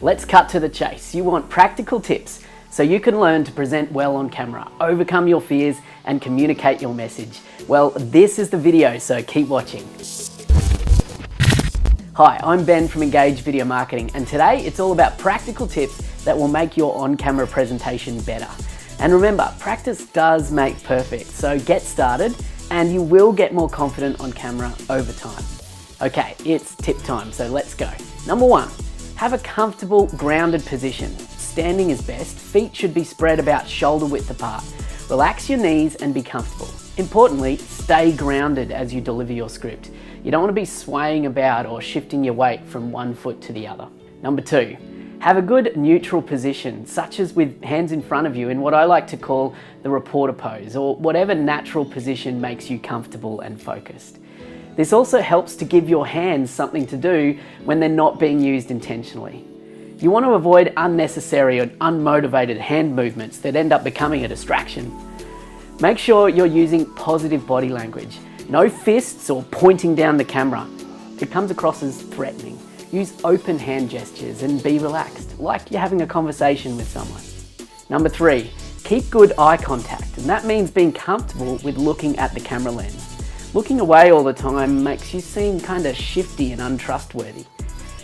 Let's cut to the chase. You want practical tips so you can learn to present well on camera, overcome your fears, and communicate your message. Well, this is the video, so keep watching. Hi, I'm Ben from Engage Video Marketing, and today it's all about practical tips that will make your on-camera presentation better. And remember, practice does make perfect, so get started and you will get more confident on camera over time. Okay, it's tip time, so let's go. Number one, have a comfortable, grounded position. Standing is best. Feet should be spread about shoulder width apart. Relax your knees and be comfortable. Importantly, stay grounded as you deliver your script. You don't want to be swaying about or shifting your weight from one foot to the other. Number two, have a good neutral position, such as with hands in front of you in what I like to call the reporter pose, or whatever natural position makes you comfortable and focused. This also helps to give your hands something to do when they're not being used intentionally. You want to avoid unnecessary or unmotivated hand movements that end up becoming a distraction. Make sure you're using positive body language. No fists or pointing down the camera. It comes across as threatening. Use open hand gestures and be relaxed, like you're having a conversation with someone. Number three, keep good eye contact, and that means being comfortable with looking at the camera lens. Looking away all the time makes you seem kind of shifty and untrustworthy.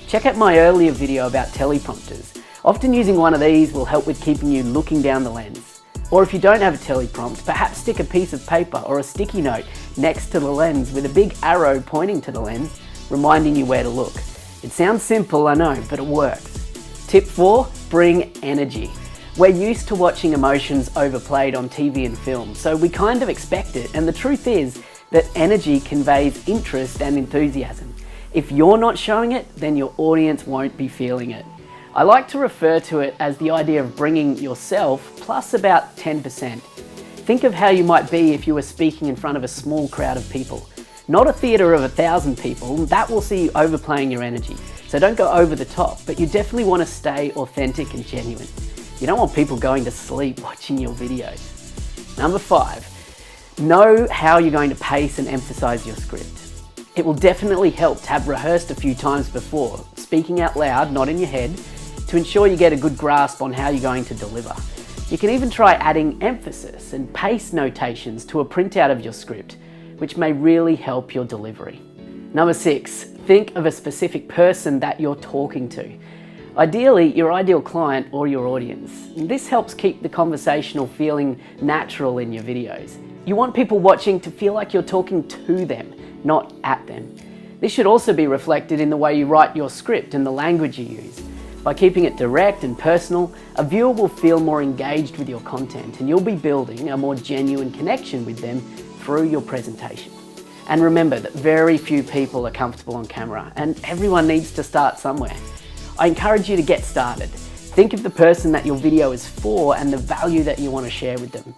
Check out my earlier video about teleprompters. Often using one of these will help with keeping you looking down the lens. Or if you don't have a teleprompt, perhaps stick a piece of paper or a sticky note next to the lens with a big arrow pointing to the lens, reminding you where to look. It sounds simple, I know, but it works. Tip four, bring energy. We're used to watching emotions overplayed on TV and film, so we kind of expect it, and the truth is that energy conveys interest and enthusiasm. If you're not showing it, then your audience won't be feeling it. I like to refer to it as the idea of bringing yourself plus about 10%. Think of how you might be if you were speaking in front of a small crowd of people. Not a theatre of 1,000 people, that will see you overplaying your energy. So don't go over the top, but you definitely want to stay authentic and genuine. You don't want people going to sleep watching your videos. Number five, know how you're going to pace and emphasize your script. It will definitely help to have rehearsed a few times before, speaking out loud, not in your head, to ensure you get a good grasp on how you're going to deliver. You can even try adding emphasis and pace notations to a printout of your script, which may really help your delivery. Number six, think of a specific person that you're talking to. Ideally, your ideal client or your audience. This helps keep the conversational feeling natural in your videos. You want people watching to feel like you're talking to them, not at them. This should also be reflected in the way you write your script and the language you use. By keeping it direct and personal, a viewer will feel more engaged with your content, and you'll be building a more genuine connection with them through your presentation. And remember that very few people are comfortable on camera, and everyone needs to start somewhere. I encourage you to get started. Think of the person that your video is for and the value that you want to share with them.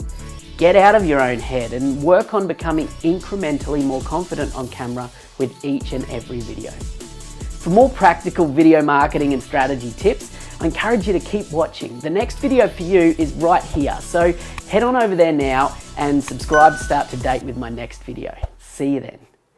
Get out of your own head and work on becoming incrementally more confident on camera with each and every video. For more practical video marketing and strategy tips, I encourage you to keep watching. The next video for you is right here, so head on over there now and subscribe to stay up to date with my next video. See you then.